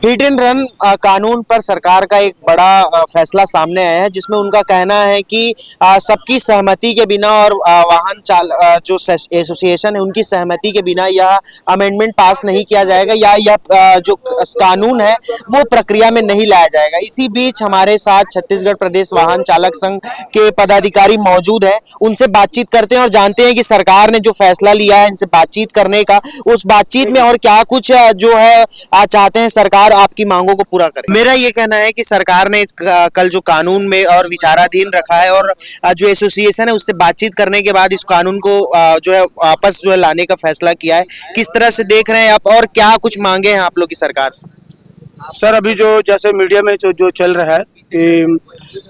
Hit and run कानून पर सरकार का एक बड़ा फैसला सामने आया है, जिसमें उनका कहना है कि सबकी सहमति के बिना और वाहन जो एसोसिएशन है उनकी सहमति के बिना यह अमेंडमेंट पास नहीं किया जाएगा या यह जो कानून है वो प्रक्रिया में नहीं लाया जाएगा। इसी बीच हमारे साथ छत्तीसगढ़ प्रदेश वाहन चालक संघ के पदाधिकारी मौजूद है, उनसे बातचीत करते हैं और जानते हैं कि सरकार ने जो फैसला लिया है इनसे बातचीत करने का, उस बातचीत में और क्या कुछ जो है चाहते हैं सरकार आपकी मांगों को पूरा करे। मेरा ये कहना है कि सरकार ने कल जो कानून में और विचाराधीन रखा है और जो एसोसिएशन है उससे बातचीत करने के बाद इस कानून को जो है वापस जो है लाने का फैसला किया है। किस तरह से देख रहे हैं आप और क्या कुछ मांगे हैं आप लोग की सरकार से? सर, अभी जो जैसे मीडिया में जो चल रहा है कि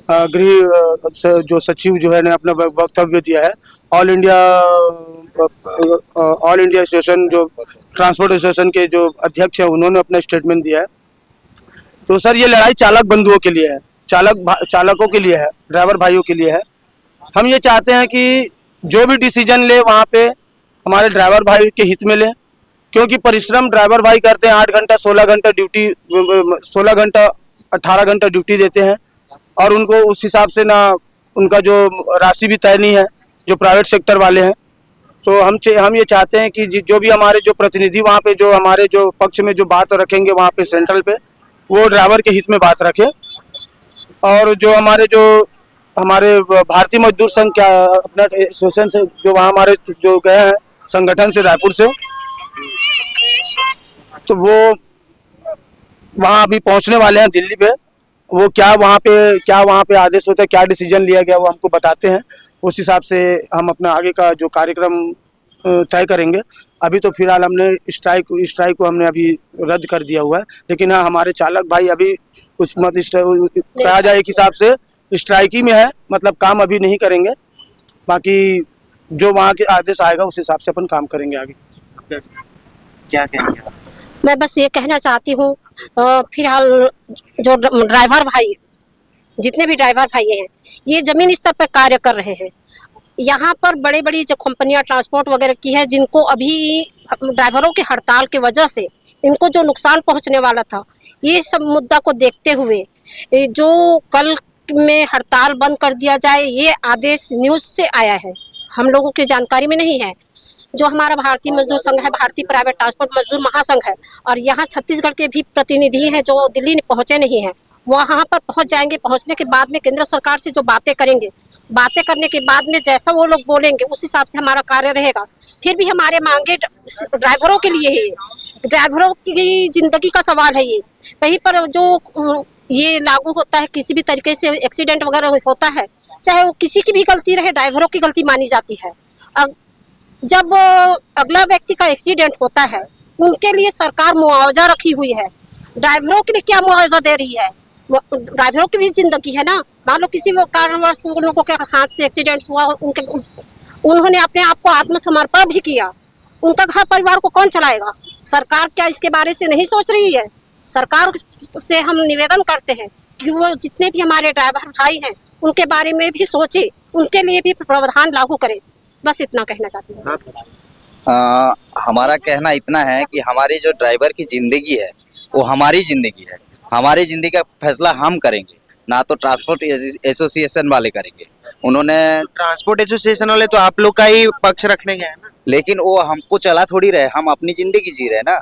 गृह जो सचिव जो है ने अपना वक्तव्य दिया है, ऑल इंडिया एसोसिएशन जो ट्रांसपोर्ट एसोसिएशन के जो अध्यक्ष है उन्होंने अपना स्टेटमेंट दिया है। तो सर, ये लड़ाई चालक बंधुओं के लिए है, चालकों के लिए है, ड्राइवर भाइयों के लिए है। हम ये चाहते हैं कि जो भी डिसीजन ले वहाँ पे हमारे ड्राइवर भाई के हित में ले, क्योंकि परिश्रम ड्राइवर भाई करते हैं 8 घंटा 16 घंटा ड्यूटी, 16 घंटा 18 घंटा ड्यूटी देते हैं और उनको उस हिसाब से ना उनका जो राशि भी तय नहीं है जो प्राइवेट सेक्टर वाले हैं। तो हम ये चाहते हैं कि जो भी हमारे जो प्रतिनिधि वहाँ पे जो हमारे जो पक्ष में जो बात रखेंगे वहाँ पे सेंट्रल पे, वो ड्राइवर के हित में बात रखें। और जो हमारे भारतीय मजदूर संघ क्या अपना एसोसिएशन से जो वहाँ हमारे जो गए हैं संगठन से रायपुर से, तो वो वहाँ अभी पहुँचने वाले हैं दिल्ली पे। वो क्या वहाँ पे आदेश होता है, क्या डिसीजन लिया गया वो हमको बताते हैं, उस हिसाब से हम अपना आगे का जो कार्यक्रम तय करेंगे। अभी तो फिलहाल हमने स्ट्राइक को हमने अभी रद्द कर दिया हुआ है, लेकिन हाँ हमारे चालक भाई अभी कुछ कहा जाए एक हिसाब से स्ट्राइक ही में है, मतलब काम अभी नहीं करेंगे। बाकी जो वहाँ के आदेश आएगा उस हिसाब से अपन काम करेंगे आगे। क्या कहेंगे? मैं बस ये कहना चाहती हूँ, फिलहाल जो ड्राइवर भाई, जितने भी ड्राइवर भाई हैं, ये जमीन स्तर पर कार्य कर रहे हैं। यहाँ पर बड़े बड़ी जो कंपनियां ट्रांसपोर्ट वगैरह की है, जिनको अभी ड्राइवरों की हड़ताल की वजह से इनको जो नुकसान पहुँचने वाला था, ये सब मुद्दा को देखते हुए जो कल में हड़ताल बंद कर दिया जाए, ये आदेश न्यूज़ से आया है, हम लोगों की जानकारी में नहीं है। जो हमारा भारतीय मजदूर संघ है, भारतीय प्राइवेट ट्रांसपोर्ट मजदूर महासंघ है, और यहाँ छत्तीसगढ़ के भी प्रतिनिधि हैं जो दिल्ली पहुँचे नहीं हैं, वहाँ पर पहुँच जाएंगे। पहुँचने के बाद में केंद्र सरकार से जो बातें करेंगे, बातें करने के बाद में जैसा वो लोग बोलेंगे उस हिसाब से हमारा कार्य रहेगा। फिर भी हमारे मांगे ड्राइवरों के लिए है, ड्राइवरों की जिंदगी का सवाल है। ये कहीं पर जो ये लागू होता है, किसी भी तरीके से एक्सीडेंट वगैरह होता है, चाहे वो किसी की भी गलती रहे, ड्राइवरों की गलती मानी जाती है। अब जब अगला व्यक्ति का एक्सीडेंट होता है, उनके लिए सरकार मुआवजा रखी हुई है। ड्राइवरों के लिए क्या मुआवजा दे रही है? ड्राइवरों की भी जिंदगी है ना। मान लो किसी कारणवश उन लोगों के हाथ से एक्सीडेंट हुआ, उन्होंने अपने आप को आत्मसमर्पण भी किया, उनका घर परिवार को कौन चलाएगा? सरकार क्या इसके बारे से नहीं सोच रही है? सरकार से हम निवेदन करते हैं कि वो जितने भी हमारे ड्राइवर भाई हैं उनके बारे में भी सोचे, उनके लिए भी प्रावधान लागू करें। बस इतना कहना चाहती हूँ। हमारा कहना इतना है कि हमारी जो ड्राइवर की जिंदगी है वो हमारी जिंदगी है, हमारी जिंदगी का फैसला हम करेंगे, ना तो ट्रांसपोर्ट एसोसिएशन वाले करेंगे। उन्होंने ट्रांसपोर्ट एसोसिएशन वाले तो आप लोग का ही पक्ष रखने गए हैं ना, लेकिन वो हमको चला थोड़ी रहे, हम अपनी जिंदगी जी रहे ना,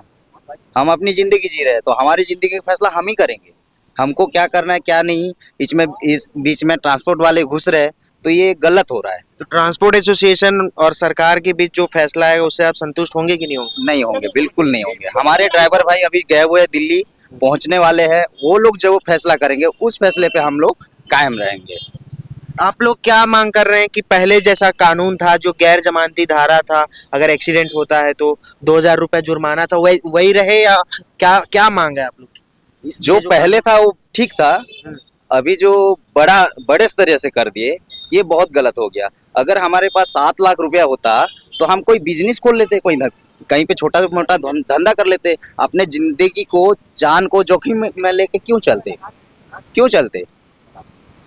हम अपनी जिंदगी जी रहे हैं, तो हमारी जिंदगी का फैसला हम ही करेंगे। हमको क्या करना है क्या नहीं, इस बीच में ट्रांसपोर्ट वाले घुस रहे, तो ये गलत हो रहा है। तो ट्रांसपोर्ट एसोसिएशन और सरकार के बीच जो फैसला है उससे आप संतुष्ट होंगे कि नहीं होंगे? नहीं होंगे, बिल्कुल नहीं होंगे। हमारे ड्राइवर भाई अभी गए हुए दिल्ली, पहुंचने वाले हैं, वो लोग जो फैसला करेंगे उस फैसले पे हम लोग कायम रहेंगे। आप लोग क्या मांग कर रहे हैं कि पहले जैसा कानून था, जो गैर जमानती धारा था, अगर एक्सीडेंट होता है तो 2000 रुपए जुर्माना था, वही रहे या क्या मांग है आप लोग की? जो पहले था वो ठीक था, अभी जो बड़े स्तर से कर दिए, ये बहुत गलत हो गया। अगर हमारे पास 7 लाख रुपया होता तो हम कोई बिजनेस खोल लेते, कहीं पे छोटा मोटा धंधा कर लेते। अपने जिंदगी को, जान को जोखिम में लेके क्यों चलते?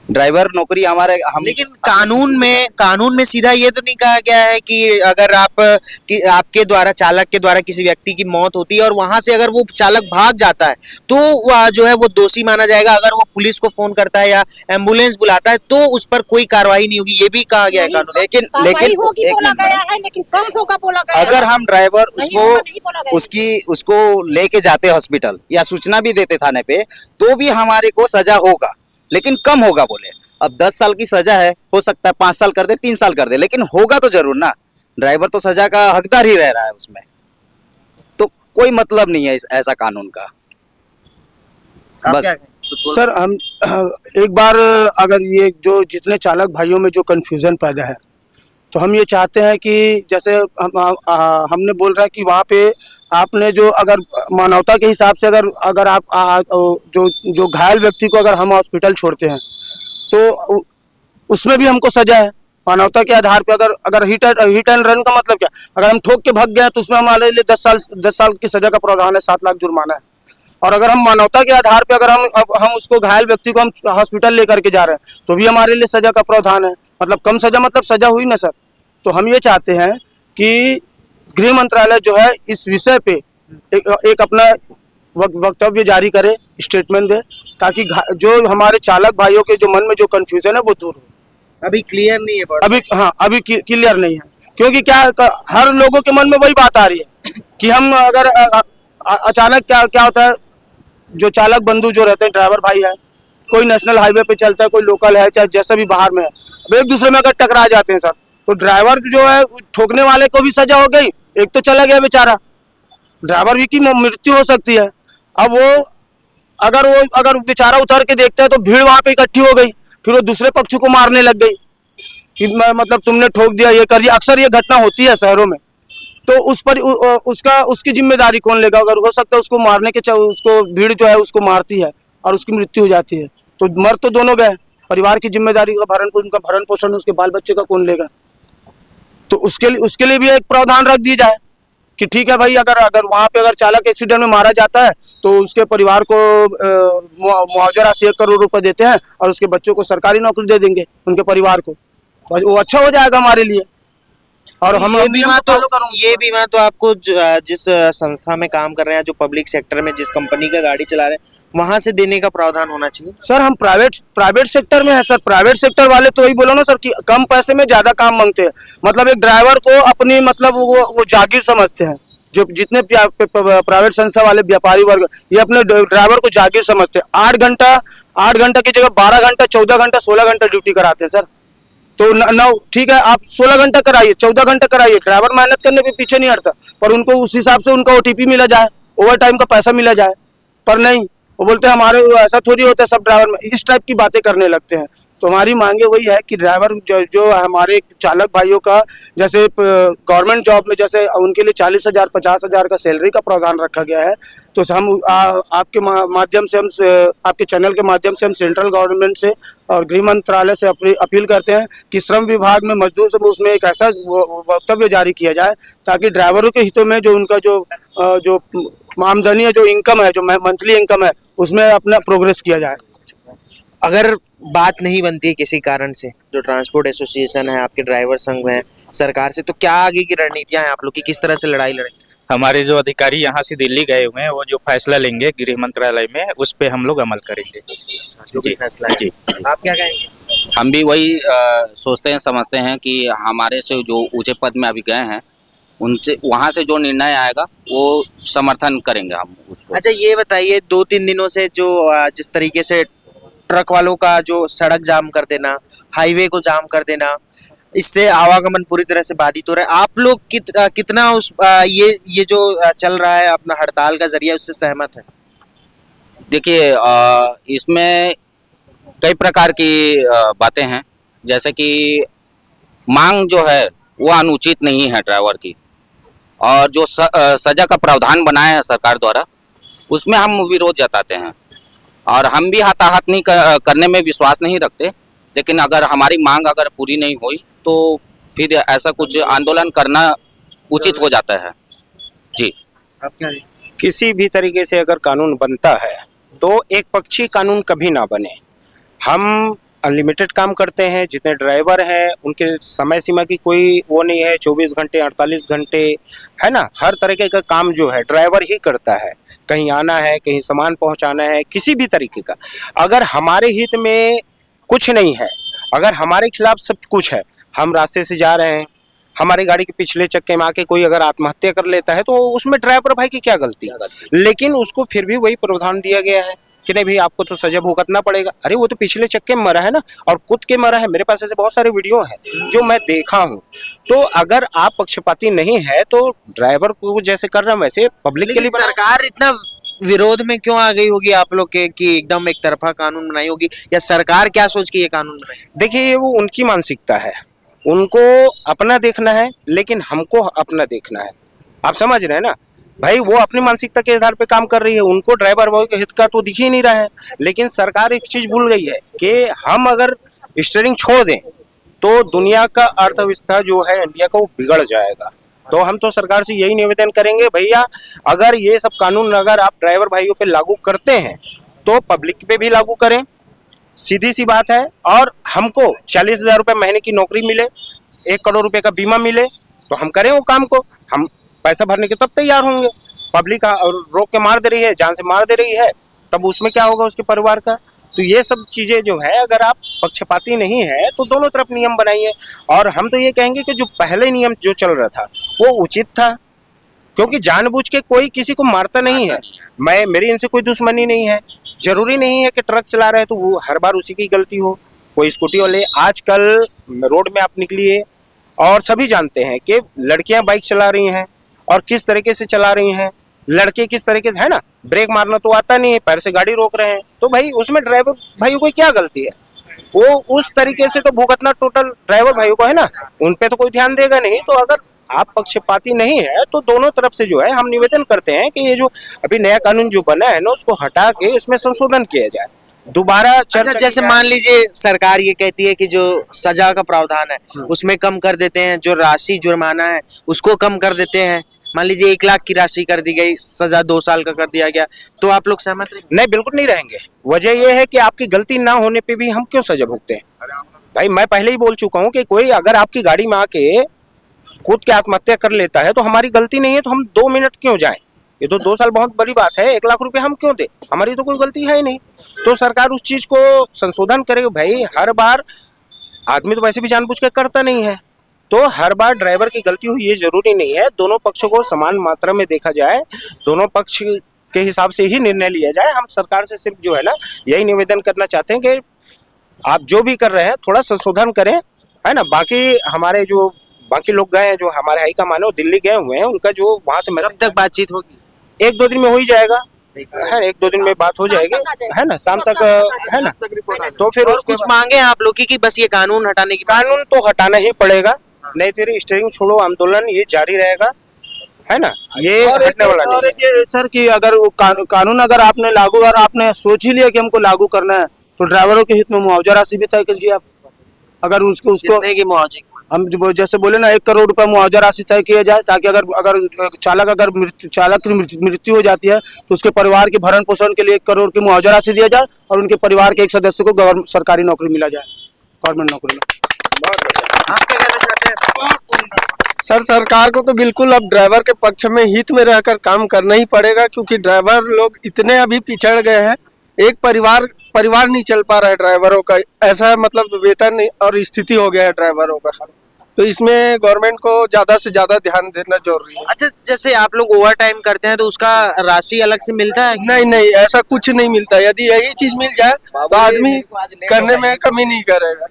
ड्राइवर नौकरी हमारे हम लेकिन कानून में सीधा ये तो नहीं कहा गया है कि अगर आपके द्वारा चालक के द्वारा किसी व्यक्ति की मौत होती है और वहां से अगर वो चालक भाग जाता है तो वह जो है वो दोषी माना जाएगा। अगर वो पुलिस को फोन करता है या एम्बुलेंस बुलाता है तो उस पर कोई कार्रवाई नहीं होगी, ये भी कहा गया है कानून। लेकिन कार्रवाई होगी एक बोला मिनट गया है, लेकिन कम होगा बोला गया है। अगर हम ड्राइवर नहीं होगा, नहीं बोला गया। उसको लेके जाते हॉस्पिटल या सूचना भी देते थाने पे तो भी हमारे को सजा होगा, लेकिन कम होगा बोले। अब 10 साल की सजा है, हो सकता है 5 साल कर दे, 3 साल कर दे, लेकिन होगा तो जरूर ना। ड्राइवर तो सजा का हकदार ही रह रहा है उसमें, तो कोई मतलब नहीं है ऐसा कानून का। आप बस क्या कहें? सर हम एक बार अगर ये जो जितने चालक भाइयों में जो कंफ्यूजन पैदा है, तो हम ये चाहते हैं कि जैसे हमने बोल रहा है कि वहाँ पे आपने जो अगर मानवता के हिसाब से अगर आप जो घायल व्यक्ति को अगर हम हॉस्पिटल छोड़ते हैं तो उसमें भी हमको सजा है मानवता के आधार पे। अगर हिट एंड रन का मतलब क्या, अगर हम ठोक के भाग गए तो उसमें हमारे लिए 10 साल की सजा का प्रावधान है, 7 लाख जुर्माना है। और अगर हम मानवता के आधार पे अगर हम उसको घायल व्यक्ति को हम हॉस्पिटल लेकर के जा रहे हैं तो भी हमारे लिए सजा का प्रावधान है। मतलब कम सजा मतलब सजा हुई ना सर। तो हम ये चाहते हैं कि गृह मंत्रालय जो है इस विषय पे एक अपना वक्तव्य जारी करे, स्टेटमेंट दे, ताकि जो हमारे चालक भाइयों के जो मन में जो कंफ्यूजन है वो दूर हो। अभी क्लियर नहीं है अभी अभी क्लियर नहीं है, क्योंकि क्या हर लोगों के मन में वही बात आ रही है कि हम अगर अचानक क्या होता है, जो चालक बंधु जो रहते हैं, ड्राइवर भाई है, कोई नेशनल हाईवे पे चलता है, कोई लोकल है, चाहे जैसे भी बाहर में है, अब एक दूसरे में अगर टकरा जाते हैं सर, तो ड्राइवर जो है ठोकने वाले को भी सजा हो गई, एक तो चला गया बेचारा, ड्राइवर भी की मृत्यु हो सकती है। अब वो अगर बेचारा उतर के देखता है तो भीड़ वहां पे इकट्ठी हो गई, फिर वो दूसरे पक्ष को मारने लग गई कि मतलब तुमने ठोक दिया, ये कर दिया। अक्सर ये घटना होती है शहरों में, तो उस पर उसकी जिम्मेदारी कौन लेगा? अगर हो सकता है उसको मारने के उसको भीड़ जो है उसको मारती है और उसकी मृत्यु हो जाती है, तो मर तो दोनों गए, परिवार की जिम्मेदारी का उनका भरण पोषण उसके बाल बच्चे का कौन लेगा? तो उसके लिए भी एक प्रावधान रख दिया जाए कि ठीक है भाई, अगर वहाँ पे अगर चालक एक्सीडेंट में मारा जाता है तो उसके परिवार को मुआवजा राशि 1 करोड़ रुपए देते हैं और उसके बच्चों को सरकारी नौकरी दे देंगे उनके परिवार को, तो वो अच्छा हो जाएगा हमारे लिए। और हम ये बीमा तो आपको जिस संस्था में काम कर रहे हैं, जो पब्लिक सेक्टर में जिस कंपनी का गाड़ी चला रहे हैं, वहां से देने का प्रावधान होना चाहिए। सर हम प्राइवेट सेक्टर में है सर, प्राइवेट सेक्टर वाले तो वही बोलो ना सर कि कम पैसे में ज्यादा काम मांगते हैं। मतलब एक ड्राइवर को अपनी मतलब वो जागीर समझते हैं, जो जितने प्राइवेट संस्था वाले व्यापारी वर्ग ये अपने ड्राइवर को जागीर समझते हैं। 8 घंटा की जगह 12 घंटा, 14 घंटा, 16 घंटा ड्यूटी कराते हैं सर। तो न ठीक है, आप 16 घंटा कराइए, 14 घंटा कराइए, ड्राइवर मेहनत करने पे पीछे नहीं हटता, पर उनको उस हिसाब से उनका ओटीपी मिला जाए, ओवर टाइम का पैसा मिला जाए। पर नहीं, वो बोलते हैं हमारे ऐसा थोड़ी होता है, सब ड्राइवर में इस टाइप की बातें करने लगते हैं। तो हमारी मांगे वही है कि ड्राइवर जो हमारे चालक भाइयों का, जैसे गवर्नमेंट जॉब में जैसे उनके लिए 40,000 50,000 का सैलरी का प्रावधान रखा गया है, तो हम आपके माध्यम से, हम आपके चैनल के माध्यम से हम सेंट्रल गवर्नमेंट से और गृह मंत्रालय से अपील करते हैं कि श्रम विभाग में मजदूर सब उसमें एक ऐसा वक्तव्य जारी किया जाए ताकि ड्राइवरों के हितों में जो उनका जो आमदनी है, जो इनकम है, जो मंथली इनकम है, उसमें अपना प्रोग्रेस किया जाए। अगर बात नहीं बनती है किसी कारण से, जो ट्रांसपोर्ट एसोसिएशन है, आपके ड्राइवर संघ है, सरकार से, तो क्या आगे की रणनीतियां हैं आप लोग की, किस तरह से लड़ाई लड़ेंगे? हमारे जो अधिकारी यहाँ से दिल्ली गए हुए हैं, वो जो फैसला लेंगे गृह मंत्रालय में, उस पे हम लोग अमल करेंगे। जो भी फैसला है। जी। आप क्या कहेंगे? हम भी वही सोचते हैं, समझते हैं कि हमारे से जो ऊंचे पद में अभी गए हैं, उनसे वहाँ से जो निर्णय आएगा वो समर्थन करेंगे हम उसको। अच्छा ये बताइए, 2-3 दिनों से जो जिस तरीके से ट्रक वालों का जो सड़क जाम कर देना, हाईवे को जाम कर देना, इससे आवागमन पूरी तरह से बाधित हो रहा है। आप लोग कितना उस ये जो चल रहा है अपना हड़ताल का जरिया, उससे सहमत है? देखिए, इसमें कई प्रकार की बातें हैं, जैसे कि मांग जो है वो अनुचित नहीं है ड्राइवर की, और जो सजा का प्रावधान बनाया है सरकार द्वारा, उसमें हम विरोध जताते हैं। और हम भी हताहत नहीं करने में विश्वास नहीं रखते, लेकिन अगर हमारी मांग अगर पूरी नहीं हुई तो फिर ऐसा कुछ आंदोलन करना उचित हो जाता है। जी। आप क्या? किसी भी तरीके से अगर कानून बनता है तो एक पक्षी कानून कभी ना बने। हम अनलिमिटेड काम करते हैं। जितने ड्राइवर हैं उनके समय सीमा की कोई वो नहीं है, 24 घंटे 48 घंटे, है ना। हर तरीके का काम जो है ड्राइवर ही करता है। कहीं आना है, कहीं सामान पहुंचाना है, किसी भी तरीके का। अगर हमारे हित में कुछ नहीं है, अगर हमारे खिलाफ सब कुछ है, हम रास्ते से जा रहे हैं, हमारी गाड़ी के पिछले चक्के में आके कोई अगर आत्महत्या कर लेता है तो उसमें ड्राइवर भाई की क्या गलती, लेकिन उसको फिर भी वही प्रावधान दिया गया है कि नहीं भाई आपको तो सजा भुगतना पड़ेगा। अरे वो तो पिछले चक्के में मरा है ना, और कूद के मरा है। मेरे पास ऐसे बहुत सारे वीडियो हैं जो मैं देखा हूँ। तो अगर आप पक्षपाती नहीं है तो ड्राइवर को जैसे कर रहे हैं वैसे पब्लिक के लिए लेकिन सरकार इतना विरोध में क्यों आ गई होगी आप लोग के कि एकदम एक तरफा कानून बनाई होगी, या सरकार क्या सोच के ये कानून बनाई? देखिए ये वो उनकी मानसिकता है, उनको अपना देखना है, लेकिन हमको अपना देखना है। आप समझ रहे हैं ना भाई, वो अपनी मानसिकता के आधार पे काम कर रही है, उनको ड्राइवर बॉय के हित का तो दिख ही नहीं रहा है। लेकिन सरकार एक चीज भूल गई है कि हम अगर स्टीयरिंग छोड़ दें तो दुनिया का अर्थव्यवस्था जो है इंडिया का वो बिगड़ जाएगा। तो हम तो सरकार से यही निवेदन करेंगे, भैया अगर ये सब कानून अगर आप ड्राइवर भाइयों पे लागू करते हैं तो पब्लिक पे भी लागू करें, सीधी सी बात है। और हमको 40,000 रुपये महीने की नौकरी मिले, 1 करोड़ रुपए का बीमा मिले, तो हम करें वो काम को। हम पैसा भरने के तब तैयार होंगे। पब्लिक रोक के मार दे रही है, जान से मार दे रही है, तब उसमें क्या होगा उसके परिवार का। तो ये सब चीजें जो है, अगर आप पक्षपाती नहीं है तो दोनों तरफ नियम बनाइए। और हम तो ये कहेंगे कि जो पहले नियम जो चल रहा था वो उचित था, क्योंकि जानबूझ के कोई किसी को मारता नहीं है। मेरी इनसे कोई दुश्मनी नहीं है। जरूरी नहीं है कि ट्रक चला रहे हैं तो वो हर बार उसी की गलती हो। कोई स्कूटी वाले, आजकल रोड में आप निकलिए और सभी जानते हैं कि लड़कियां बाइक चला रही हैं और किस तरीके से चला रही हैं, लड़के किस तरीके से, है ना, ब्रेक मारना तो आता नहीं है, पैर से गाड़ी रोक रहे हैं। तो भाई उसमें ड्राइवर भाइयों को क्या गलती है? वो उस तरीके से तो भुगतना टोटल ड्राइवर भाइयों को है ना, उन पे तो कोई ध्यान देगा नहीं। तो अगर आप पक्षपाती नहीं है तो दोनों तरफ से जो है हम निवेदन करते हैं कि ये जो अभी नया कानून जो बना है ना उसको हटा के इसमें संशोधन किया जाए, दोबारा अच्छा, चर्चा जैसे की मान लीजिए सरकार ये कहती है कि जो सजा का प्रावधान है उसमें कम कर देते हैं, जो राशि जुर्माना है उसको कम कर देते हैं। मान लीजिए 1 लाख की राशि कर दी गई, सजा 2 साल का कर दिया गया, तो आप लोग सहमत रहेंगे? नहीं, बिल्कुल नहीं रहेंगे। वजह यह है कि आपकी गलती ना होने पे भी हम क्यों सजा भुगते हैं? भाई मैं पहले ही बोल चुका हूँ कि कोई अगर आपकी गाड़ी में आके खुद के आत्महत्या कर लेता है तो हमारी गलती नहीं है, तो हम 2 मिनट क्यों जाएं? ये तो 2 साल बहुत बड़ी बात है, 1 लाख रुपए हम क्यों दें? हमारी तो कोई गलती है ही नहीं। तो सरकार उस चीज को संशोधन करे। भाई हर बार आदमी तो वैसे भी जानबूझ के करता नहीं है, तो हर बार ड्राइवर की गलती हो ये जरूरी नहीं है। दोनों पक्षों को समान मात्रा में देखा जाए, दोनों पक्ष के हिसाब से ही निर्णय लिया जाए। हम सरकार से सिर्फ जो है ना यही निवेदन करना चाहते हैं कि आप जो भी कर रहे हैं थोड़ा संशोधन करें, है ना। बाकी हमारे जो बाकी लोग गए हैं, जो हमारे हाई कमान है वो दिल्ली गए हुए हैं, उनका जो वहां से कब मैसेज तक बातचीत होगी? 1-2 दिन में हो ही जाएगा, है 1-2 दिन में बात हो जाएगी, है ना, शाम तक, है ना। तो फिर और उसके कुछ बाद मांगे हैं आप लोग की कि बस ये कानून हटाने की? कानून तो हटाना ही पड़ेगा, नहीं तेरी स्टीयरिंग छोड़ो आंदोलन ये जारी रहेगा, है ना, ये हटने वाला नहीं। और एक ये सर कि अगर वो कानून अगर आपने लागू और आपने सोच ही लिया कि हमको लागू करना है तो ड्राइवरों के हित में मुआवजा राशि भी तय कीजिए आप। अगर उसको कितने की मुआवजे की? हम जैसे बोले ना 1 करोड़ रुपए मुआवजा राशि तय किया जाए, ताकि अगर चालक की मृत्यु हो जाती है तो उसके परिवार के भरण पोषण के लिए 1 करोड़ की मुआवजा राशि दिया जाए और उनके परिवार के एक सदस्य को सरकारी नौकरी मिला जाए, गवर्नमेंट नौकरी में। आप क्या कहना चाहते हैं? सर सरकार को तो बिल्कुल अब ड्राइवर के पक्ष में हित में रहकर काम करना ही पड़ेगा, क्योंकि ड्राइवर लोग इतने अभी पिछड़ गए हैं, एक परिवार नहीं चल पा रहा है ड्राइवरों का, ऐसा मतलब वेतन और स्थिति हो गया है ड्राइवरों का। तो इसमें गवर्नमेंट को ज्यादा से ज्यादा ध्यान देना जरूरी है। अच्छा, जैसे आप लोग ओवर टाइम करते हैं तो उसका राशि अलग से मिलता है? नहीं, ऐसा कुछ नहीं मिलता। यदि यही चीज मिल जाए तो आदमी करने में कमी नहीं करेगा,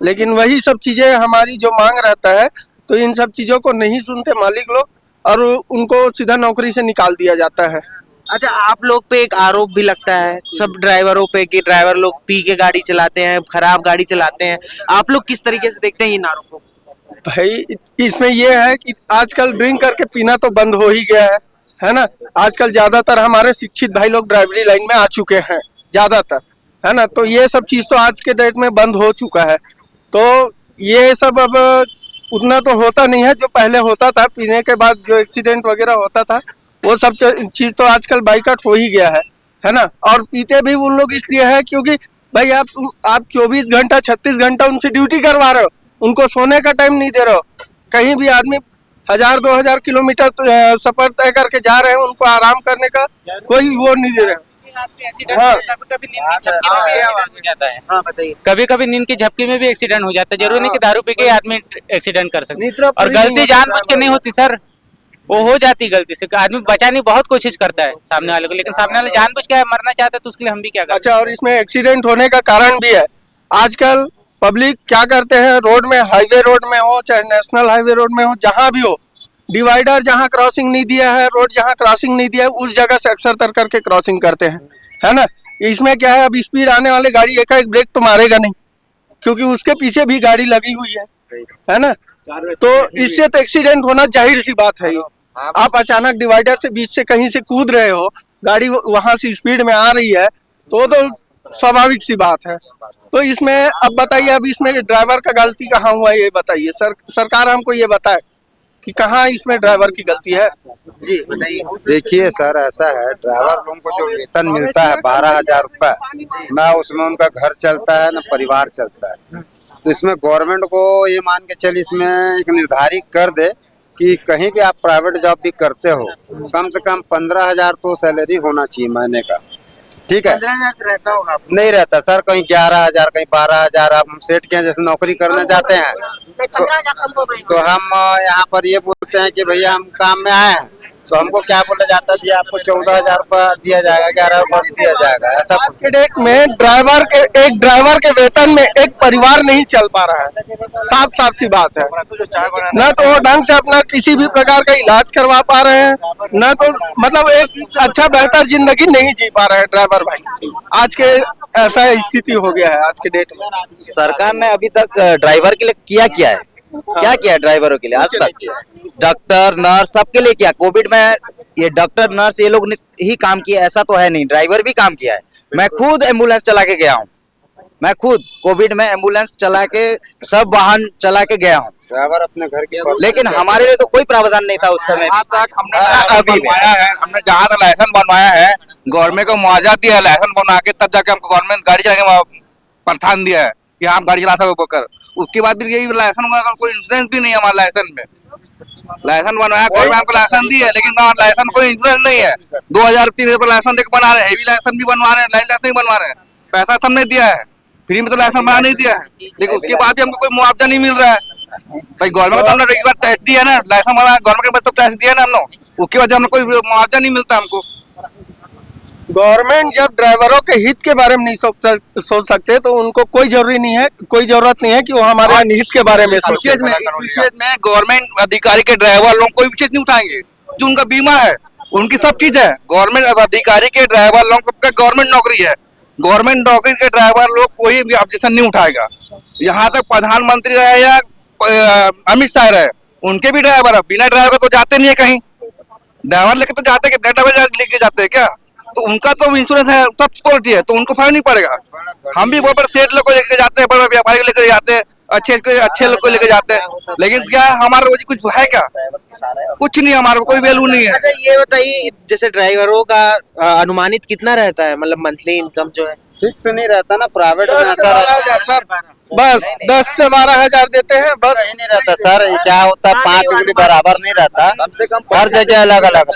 लेकिन वही सब चीजें हमारी जो मांग रहता है तो इन सब चीजों को नहीं सुनते मालिक लोग और उनको सीधा नौकरी से निकाल दिया जाता है। अच्छा, आप लोग पे एक आरोप भी लगता है सब ड्राइवरों पे कि ड्राइवर लोग पी के गाड़ी चलाते हैं, खराब गाड़ी चलाते हैं। आप लोग किस तरीके से देखते हैं इन आरोपों को? भाई इसमें यह है कि आजकल ड्रिंक करके पीना तो बंद हो ही गया है ना। आजकल ज्यादातर हमारे शिक्षित भाई लोग ड्राइवरी लाइन में आ चुके हैं ज्यादातर, है ना। तो ये सब चीज तो आज के डेट में बंद हो चुका है। तो ये सब अब उतना तो होता नहीं है जो पहले होता था। पीने के बाद जो एक्सीडेंट वगैरह होता था वो सब चीज तो आजकल बाइकआउट हो ही गया है ना। और पीते भी उन लोग इसलिए है क्योंकि भाई आप 24 घंटा 36 घंटा उनसे ड्यूटी करवा रहे हो, उनको सोने का टाइम नहीं दे रहे हो। कहीं भी आदमी 1000-2000 किलोमीटर सफर तय करके जा रहे हैं, उनको आराम करने का कोई वो नहीं दे रहे हो। हाँ। कभी कभी नींद की झपकी में भी एक्सीडेंट हो जाता है। जरूरी नहीं कि दारू पी के आदमी एक्सीडेंट कर सकते निद्रा और पूरी गलती नहीं जानबूझ के नहीं होती सर, वो हो जाती गलती से। आदमी बचाने की बहुत कोशिश करता है सामने वाले को, लेकिन सामने वाले जानबूझ के मरना चाहता है तो उसके लिए हम भी क्या करें। अच्छा, और इसमें एक्सीडेंट होने का कारण भी है। आजकल पब्लिक क्या करते हैं, रोड में, हाईवे रोड में हो चाहे नेशनल हाईवे रोड में हो, जहां भी हो, डिवाइडर जहां क्रॉसिंग नहीं दिया है, रोड जहां क्रॉसिंग नहीं दिया है, उस जगह से अक्सर तर करके क्रॉसिंग करते हैं, है ना। इसमें क्या है, अब स्पीड आने वाली गाड़ी एकाएक ब्रेक तो मारेगा नहीं, क्योंकि उसके पीछे भी गाड़ी लगी हुई है ना। तो इससे तो एक्सीडेंट होना जाहिर सी बात है ही। आप अचानक डिवाइडर से बीच से कहीं से कूद रहे हो, गाड़ी वहां से स्पीड में आ रही है, तो स्वाभाविक सी बात है। तो इसमें अब बताइए, अब इसमें ड्राइवर का गलती कहाँ हुआ है, ये बताइए। सरकार हमको ये बताए कि कहाँ इसमें ड्राइवर की गलती है। जी बताइए। देखिए सर, ऐसा है, ड्राइवर लोगों को जो वेतन मिलता है 12,000 रुपये, ना उसमें उनका घर चलता है ना परिवार चलता है। तो इसमें गवर्नमेंट को ये मान के चल, इसमें एक निर्धारित कर दे कि कहीं भी आप प्राइवेट जॉब भी करते हो, कम से कम 15,000 तो सैलरी होना चाहिए महीने का, ठीक है। 15,000 रहता होगा? नहीं रहता सर, कहीं 11,000 कहीं 12,000। आप हम सेठ के जैसे नौकरी करने जाते हैं तो हम यहाँ पर ये बोलते हैं कि भैया हम काम में आए हैं, तो हमको क्या बोला जाता है, भैया आपको 14,000 रुपया दिया जाएगा, 11 रुपया दिया जाएगा। ऐसा आज के डेट में एक ड्राइवर के वेतन में एक परिवार नहीं चल पा रहा है। साफ सी बात है। न तो वो ढंग से अपना किसी भी प्रकार का इलाज करवा पा रहे हैं, न तो मतलब एक अच्छा बेहतर जिंदगी नहीं जी पा रहे हैं ड्राइवर भाई। आज के ऐसा स्थिति हो गया है आज के डेट में। सरकार ने अभी तक ड्राइवर के लिए क्या है, क्या किया है ड्राइवरों के लिए आज तक? डॉक्टर नर्स सबके लिए किया। कोविड में ये डॉक्टर नर्स ये लोग ने ही काम किया ऐसा तो है नहीं, ड्राइवर भी काम किया है। मैं खुद एम्बुलेंस चला के गया हूँ, मैं खुद कोविड में एम्बुलेंस चला के सब वाहन चला के गया हूँ। ड्राइवर अपने घर के, लेकिन हमारे लिए तो कोई प्रावधान नहीं था उस समय। हमने जहाँ तक लाइसेंस बनवाया है, गवर्नमेंट को मुआवजा दिया है, लाइसेंस बना के तब जाके हमको गवर्नमेंट गाड़ी चलाने प्रस्थान दिया है कि आप गाड़ी चला सको कर। उसके बाद भी यही लाइसेंस, कोई इंश्योरेंस भी नहीं है हमारे लाइसेंस में। लाइसेंस बनवाया गवर्नमेंट हमको लाइसेंस दी है, लेकिन लाइसेंस कोई इंश्योरेंस नहीं है। 2,000-3,000 रुपये लाइसेंस देकर बना रहे हैं, हेवी लाइसेंस भी बनवा रहे हैं, लाइट लाइसेंस भी बनवा रहे हैं। पैसा सबने दिया है, फ्री में तो लाइसेंस बना नहीं दिया है, लेकिन उसके बाद भी हमको कोई मुआवजा नहीं मिल रहा है। भाई गवर्नमेंट को तो हमने रेगुलर टैक्स दिया ना, लाइसेंस बनवाया गवर्नमेंट के पास तो टैक्स दिया ना हम लोग, उसके बाद हमने कोई मुआवजा नहीं मिलता हमको। गवर्नमेंट जब ड्राइवरों के हित के बारे में नहीं सोच सकते, तो उनको कोई जरूरत नहीं है कि वो हमारे हित के बारे में सोचे। इस विषय में गवर्नमेंट अधिकारी के ड्राइवर लोग कोई विशेष नहीं उठाएंगे, जो उनका बीमा है उनकी सब चीज है। गवर्नमेंट अधिकारी के ड्राइवर लोग का गवर्नमेंट नौकरी है, गवर्नमेंट नौकरी के ड्राइवर लोग कोई भी ऑब्जेक्शन नहीं उठाएगा। यहाँ तक प्रधानमंत्री रहे या अमित शाह रहे, उनके भी ड्राइवर है, बिना ड्राइवर तो जाते नहीं है कहीं। ड्राइवर लेके तो जाते हैं, ड्राइवर लेके जाते हैं क्या? तो उनका तो इंश्योरेंस है, सब सिक्योरिटी है, तो उनको फर्क नहीं पड़ेगा। हम भी बहुत बड़े सेठ लोग को लेके जाते हैं, बड़े व्यापारी को लेकर जाते हैं, अच्छे लोग को लेके जाते हैं, लेकिन क्या हमारा रोजी कुछ है क्या? कुछ नहीं, हमारा कोई वैल्यू नहीं है। अच्छा ये बताइए, जैसे ड्राइवरों का अनुमानित कितना रहता है, मतलब मंथली इनकम जो है? फिक्स नहीं रहता ना, प्राइवेट में ऐसा रहता सर, बस 10 से 12,000 देते हैं, बस नहीं रहता सर। क्या होता है, 5 उंगली बराबर नहीं रहता, कम से कम हर जगह अलग अलग।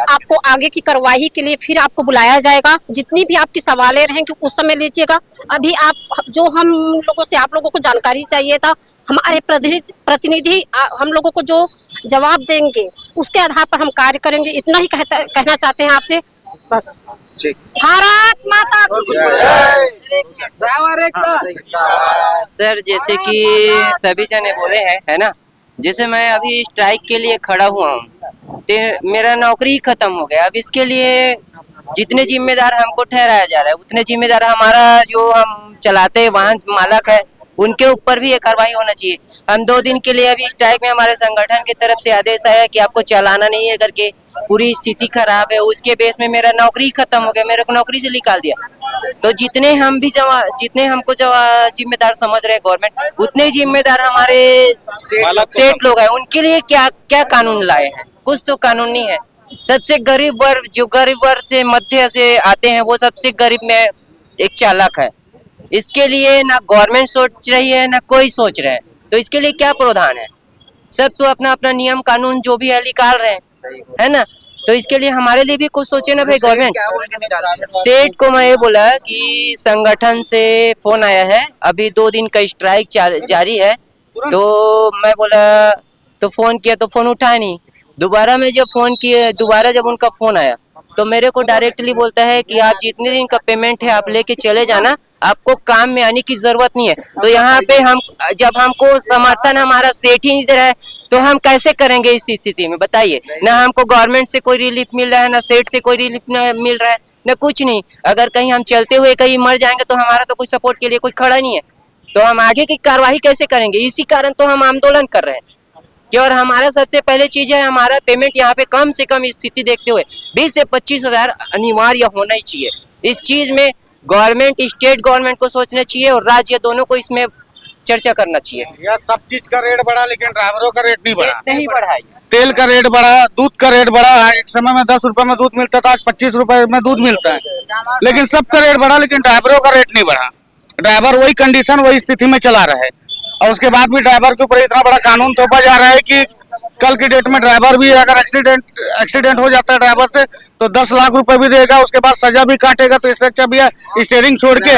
आपको आगे की कार्रवाई के लिए फिर आपको बुलाया जाएगा, जितनी भी आपकी सवालें रहेंगी उस समय लीजिएगा। अभी आप जो हम लोगों से आप लोगों को जानकारी चाहिए था, हमारे प्रतिनिधि हम लोगों को जो जवाब देंगे उसके आधार पर हम कार्य करेंगे। इतना ही कहना चाहते हैं आपसे, बस। भारत माता की सर, जैसे कि सभी जने बोले हैं, है ना, जैसे मैं अभी स्ट्राइक के लिए खड़ा हुआ हूँ, मेरा नौकरी खत्म हो गया। अब इसके लिए जितने जिम्मेदार हमको ठहराया जा रहा है, उतने जिम्मेदार हमारा जो हम चलाते हैं वाहन मालक है, उनके ऊपर भी ये कार्रवाई होना चाहिए। हम 2 दिन के लिए अभी स्ट्राइक में, हमारे संगठन की तरफ से आदेश आया कि आपको चलाना नहीं है करके, पूरी स्थिति खराब है। उसके बेस में मेरा नौकरी खत्म हो गया, मेरे को नौकरी से निकाल दिया। तो जितने हमको जिम्मेदार समझ रहे हैं गवर्नमेंट, उतने जिम्मेदार हमारे सेठ लोग हैं। उनके लिए क्या कानून लाए हैं? कुछ तो कानून नहीं है। सबसे गरीब वर्ग, जो गरीब वर्ग से मध्य से आते हैं, वो सबसे गरीब में एक चालक है। इसके लिए ना गवर्नमेंट सोच रही है ना कोई सोच रहा है, तो इसके लिए क्या प्रावधान है? सब तो अपना अपना नियम कानून जो भी है निकाल रहे हैं, है ना। तो इसके लिए हमारे लिए भी कुछ सोचे ना भाई गवर्नमेंट। सेठ को मैं ये बोला कि संगठन से फोन आया है, अभी 2 दिन का स्ट्राइक जारी है। तो मैं बोला, तो फोन किया तो फोन उठाया नहीं। दोबारा मैं जब फोन किया, दोबारा जब उनका फोन आया तो मेरे को डायरेक्टली बोलता है कि आप जितने दिन का पेमेंट है आप लेके चले जाना, आपको काम में आने की जरूरत नहीं है। तो यहाँ पे हम जब हमको समर्थन हमारा सेठ ही नहीं दे रहा है तो हम कैसे करेंगे इस स्थिति में, बताइए। ना हमको गवर्नमेंट से कोई रिलीफ मिल रहा है, ना सेठ से कोई रिलीफ मिल रहा है, ना कुछ नहीं। अगर कहीं हम चलते हुए कहीं मर जाएंगे तो हमारा तो कोई सपोर्ट के लिए कोई खड़ा नहीं है, तो हम आगे की कार्रवाई कैसे करेंगे? इसी कारण तो हम आंदोलन कर रहे हैं कि और हमारा सबसे पहले चीज है हमारा पेमेंट यहाँ पे कम से कम स्थिति देखते हुए 20 से 25 हजार अनिवार्य होना ही चाहिए। इस चीज में गवर्नमेंट, स्टेट गवर्नमेंट को सोचना चाहिए और राज्य दोनों को इसमें चर्चा करना चाहिए। यह सब चीज का रेट बढ़ा लेकिन ड्राइवरों का रेट नहीं बढ़ा। नहीं बढ़ा है। तेल का रेट बढ़ा, दूध का रेट बढ़ा। एक समय में 10 रुपए में दूध मिलता था, आज 25 रुपए में दूध मिलता है, लेकिन सबका रेट बढ़ा लेकिन ड्राइवरों का रेट नहीं बढ़ा। ड्राइवर वही कंडीशन, वही स्थिति में चला रहा है। और उसके बाद भी ड्राइवर के ऊपर इतना बड़ा कानून थोपा जा रहा है कि कल की डेट में ड्राइवर भी अगर एक्सीडेंट हो जाता है ड्राइवर से तो 10 लाख रुपए भी देगा, उसके बाद सजा भी काटेगा। तो इससे अच्छा भी है स्टीयरिंग छोड़ के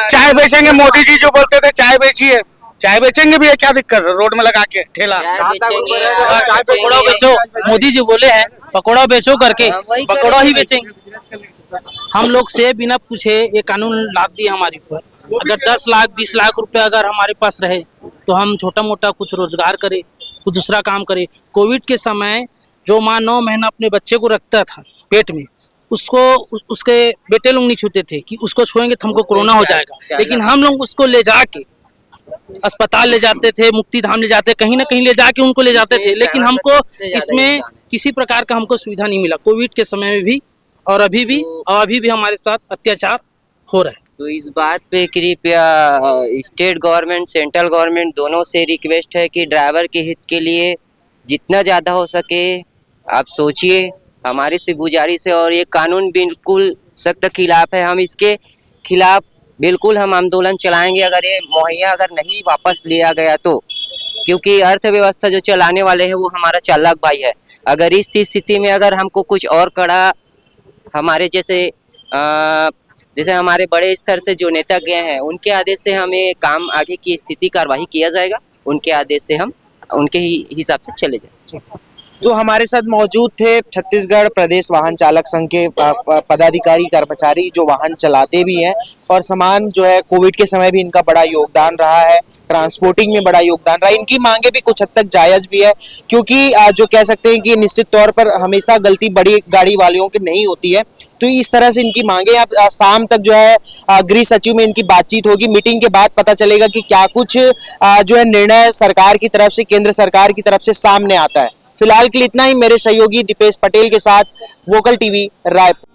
चाय बेचेंगे। मोदी जी जो बोलते थे चाय बेचिए, चाय बेचेंगे भी है, क्या दिक्कत है? रोड में लगा के ठेला पकौड़ा बेचो, मोदी जी बोले हैं पकौड़ा बेचो करके, पकौड़ा ही बेचेंगे। हम लोग से बिना पूछे ये कानून लाद दिया हमारे ऊपर। अगर 10 लाख 20 लाख रुपए अगर हमारे पास रहे तो हम छोटा मोटा कुछ रोजगार करें, कुछ दूसरा काम करें। कोविड के समय जो माँ 9 महीना अपने बच्चे को रखता था पेट में, उसको उसके बेटे लोग नहीं छूते थे कि उसको छुएंगे तो हमको कोरोना हो जाएगा। लेकिन हम लोग उसको ले जाके अस्पताल ले जाते थे, मुक्ति धाम ले जाते, कहीं ना कहीं ले जाके उनको ले जाते थे। लेकिन हमको इसमें किसी प्रकार का हमको सुविधा नहीं मिला कोविड के समय में भी और अभी भी हमारे साथ अत्याचार हो रहा है। तो इस बात पे कृपया स्टेट गवर्नमेंट, सेंट्रल गवर्नमेंट दोनों से रिक्वेस्ट है कि ड्राइवर के हित के लिए जितना ज़्यादा हो सके आप सोचिए, हमारी से गुजारिश है। और ये कानून बिल्कुल सख्त खिलाफ है, हम इसके खिलाफ बिल्कुल हम आंदोलन चलाएंगे अगर ये मुहैया अगर नहीं वापस लिया गया तो। क्योंकि अर्थव्यवस्था जो चलाने वाले हैं वो हमारा चालक भाई है। अगर इस स्थिति में अगर हमको कुछ और कड़ा, हमारे जैसे हमारे बड़े स्तर से जो नेता गए हैं उनके आदेश से हमें काम आगे की स्थिति कार्यवाही किया जाएगा, उनके आदेश से हम उनके ही हिसाब से चले जाएंगे। जो हमारे साथ मौजूद थे छत्तीसगढ़ प्रदेश वाहन चालक संघ के पदाधिकारी कर्मचारी जो वाहन चलाते भी हैं और सामान जो है कोविड के समय भी इनका बड़ा योगदान रहा है, ट्रांसपोर्टिंग में बड़ा योगदान रहा है। इनकी मांगे भी कुछ हद तक जायज भी है क्योंकि जो कह सकते हैं कि निश्चित तौर पर हमेशा गलती बड़ी गाड़ी वालों की नहीं होती है। तो इस तरह से इनकी मांगे अब शाम तक जो है गृह सचिव में इनकी बातचीत होगी। मीटिंग के बाद पता चलेगा कि क्या कुछ जो है निर्णय सरकार की तरफ से, केंद्र सरकार की तरफ से सामने आता है। फिलहाल के लिए इतना ही। मेरे सहयोगी दीपेश पटेल के साथ वोकल टीवी रायपुर।